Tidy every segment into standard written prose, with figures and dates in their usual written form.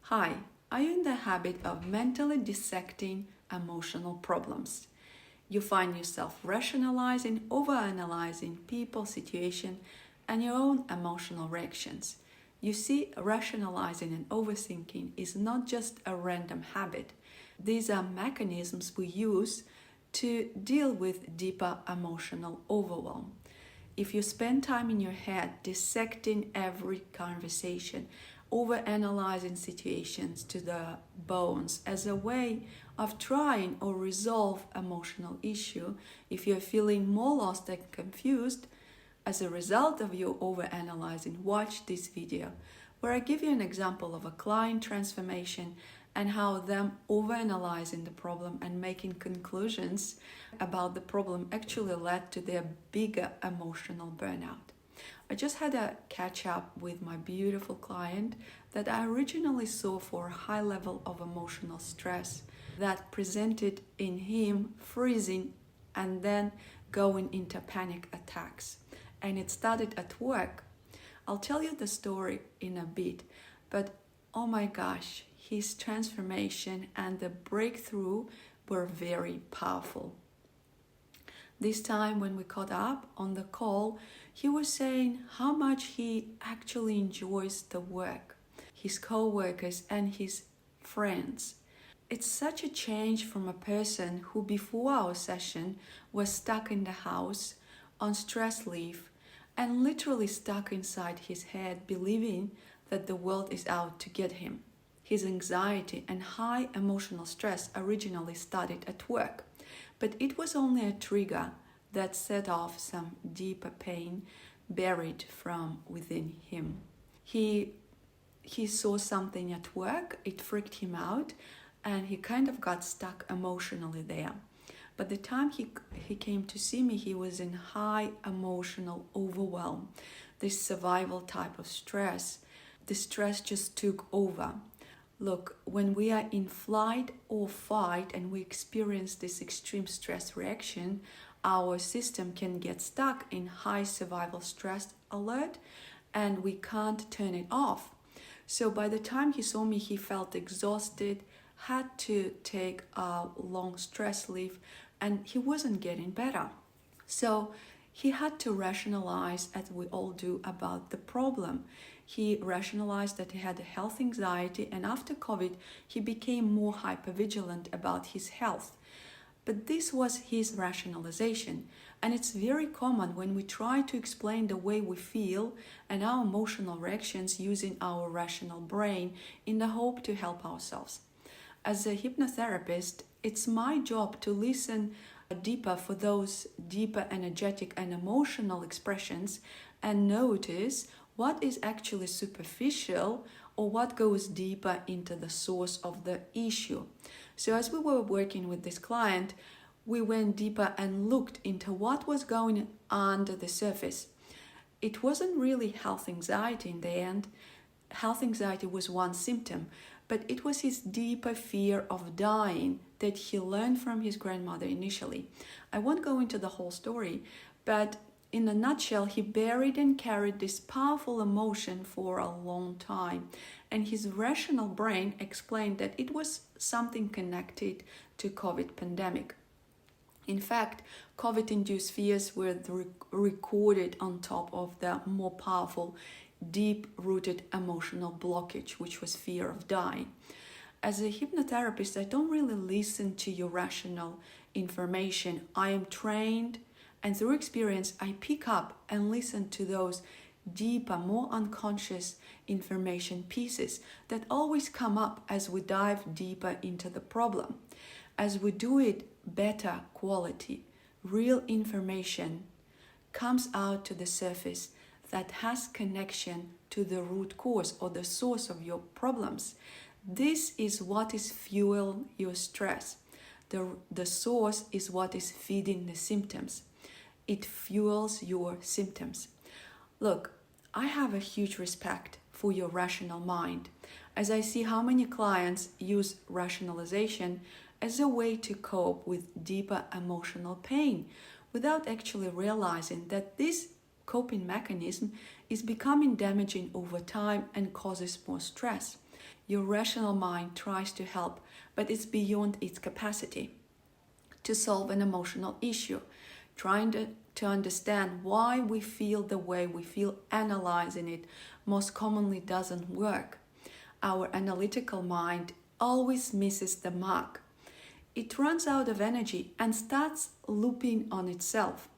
Hi, are you in the habit of mentally dissecting emotional problems? You find yourself rationalizing, overanalyzing people, situation, and your own emotional reactions. You see, rationalizing and overthinking is not just a random habit. These are mechanisms we use to deal with deeper emotional overwhelm. If you spend time in your head dissecting every conversation, overanalyzing situations to the bones as a way of trying or resolve emotional issue, if you're feeling more lost and confused as a result of your overanalyzing, watch this video where I give you an example of a client transformation and how them overanalyzing the problem and making conclusions about the problem actually led to their bigger emotional burnout. I just had a catch up with my beautiful client that I originally saw for a high level of emotional stress that presented in him freezing and then going into panic attacks. And it started at work. I'll tell you the story in a bit, but oh my gosh, his transformation and the breakthrough were very powerful. This time when we caught up on the call, he was saying how much he actually enjoys the work, his co-workers and his friends. It's such a change from a person who before our session was stuck in the house on stress leave and literally stuck inside his head believing that the world is out to get him. His anxiety and high emotional stress originally started at work, but it was only a trigger that set off some deeper pain buried from within him. He saw something at work, it freaked him out, and he kind of got stuck emotionally there. But the time he came to see me, he was in high emotional overwhelm, this survival type of stress. The stress just took over. Look, when we are in flight or fight and we experience this extreme stress reaction, our system can get stuck in high survival stress alert and we can't turn it off. So by the time he saw me, he felt exhausted, had to take a long stress leave, and he wasn't getting better. So he had to rationalize, as we all do, about the problem. He rationalized that he had a health anxiety, and after COVID, he became more hypervigilant about his health. But this was his rationalization, and it's very common when we try to explain the way we feel and our emotional reactions using our rational brain in the hope to help ourselves. As a hypnotherapist, it's my job to listen deeper for those deeper energetic and emotional expressions and notice what is actually superficial or what goes deeper into the source of the issue. So as we were working with this client, we went deeper and looked into what was going under the surface. It wasn't really health anxiety in the end. Health anxiety was one symptom, but it was his deeper fear of dying that he learned from his grandmother initially. I won't go into the whole story, but in a nutshell, he buried and carried this powerful emotion for a long time, and his rational brain explained that it was something connected to COVID pandemic. In fact, COVID-induced fears were recorded on top of the more powerful, deep-rooted emotional blockage, which was fear of dying. As a hypnotherapist, I don't really listen to your rational information. I am trained, and through experience, I pick up and listen to those deeper, more unconscious information pieces that always come up as we dive deeper into the problem. As we do it, better quality, real information comes out to the surface that has connection to the root cause or the source of your problems. This is what is fueling your stress. The source is what is feeding the symptoms. It fuels your symptoms. Look, I have a huge respect for your rational mind, as I see how many clients use rationalization as a way to cope with deeper emotional pain without actually realizing that this coping mechanism is becoming damaging over time and causes more stress. Your rational mind tries to help, but it's beyond its capacity to solve an emotional issue. Trying to understand why we feel the way we feel, analyzing it, most commonly doesn't work. Our analytical mind always misses the mark. It runs out of energy and starts looping on itself.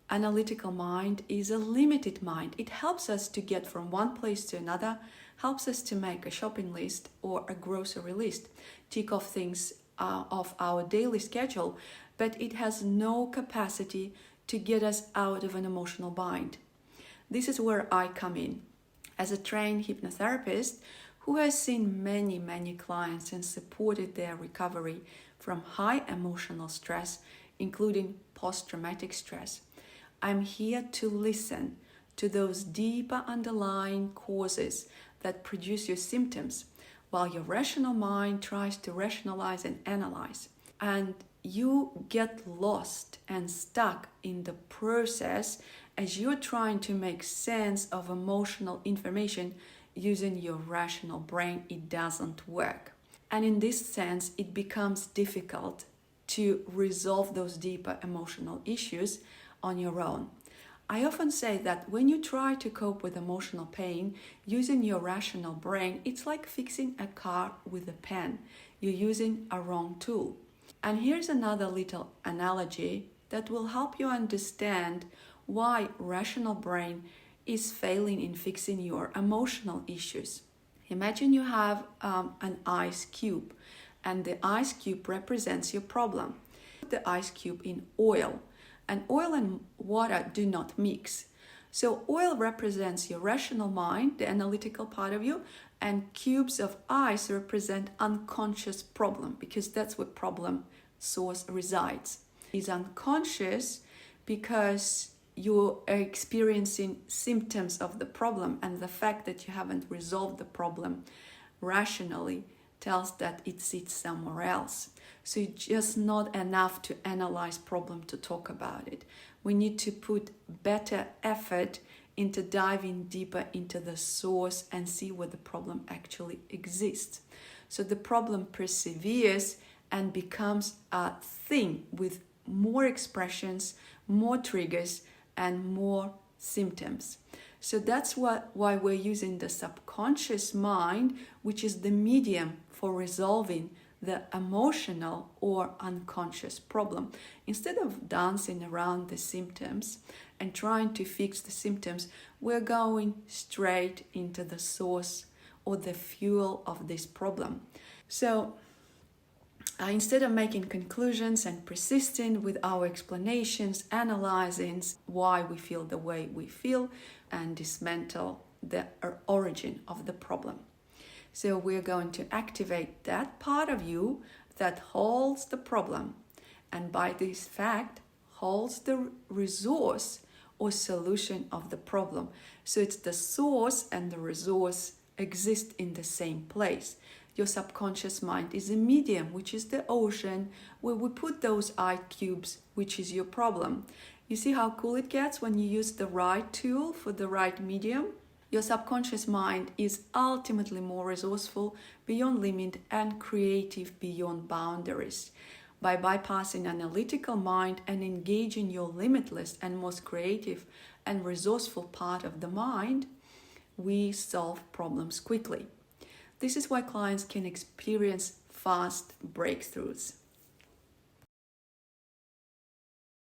Analytical mind is a limited mind. It helps us to get from one place to another, helps us to make a shopping list or a grocery list, tick off things of our daily schedule, but it has no capacity to get us out of an emotional bind. This is where I come in. As a trained hypnotherapist who has seen many clients and supported their recovery from high emotional stress, including post-traumatic stress, I'm here to listen to those deeper underlying causes that produce your symptoms, while your rational mind tries to rationalize and analyze. And you get lost and stuck in the process as you're trying to make sense of emotional information using your rational brain. It doesn't work. And in this sense, it becomes difficult to resolve those deeper emotional issues on your own. I often say that when you try to cope with emotional pain using your rational brain, it's like fixing a car with a pen. You're using a wrong tool. And here's another little analogy that will help you understand why rational brain is failing in fixing your emotional issues. Imagine you have an ice cube, and the ice cube represents your problem. Put the ice cube in oil, and oil and water do not mix. So oil represents your rational mind, the analytical part of you, and cubes of ice represent unconscious problem, because that's where problem source resides. It's unconscious because you're experiencing symptoms of the problem, and the fact that you haven't resolved the problem rationally tells that it sits somewhere else. So it's just not enough to analyze problem to talk about it. We need to put better effort into diving deeper into the source and see where the problem actually exists. So the problem perseveres and becomes a thing with more expressions, more triggers, and more symptoms. So that's why we're using the subconscious mind, which is the medium for resolving the emotional or unconscious problem. Instead of dancing around the symptoms and trying to fix the symptoms, we're going straight into the source or the fuel of this problem. So instead of making conclusions and persisting with our explanations, analyzing why we feel the way we feel, and dismantle the origin of the problem. So we're going to activate that part of you that holds the problem, and by this fact holds the resource or solution of the problem. So it's the source and the resource exist in the same place. Your subconscious mind is a medium, which is the ocean, where we put those ice cubes, which is your problem. You see how cool it gets when you use the right tool for the right medium? Your subconscious mind is ultimately more resourceful, beyond limit, and creative beyond boundaries. By bypassing analytical mind and engaging your limitless and most creative and resourceful part of the mind, we solve problems quickly. This is why clients can experience fast breakthroughs.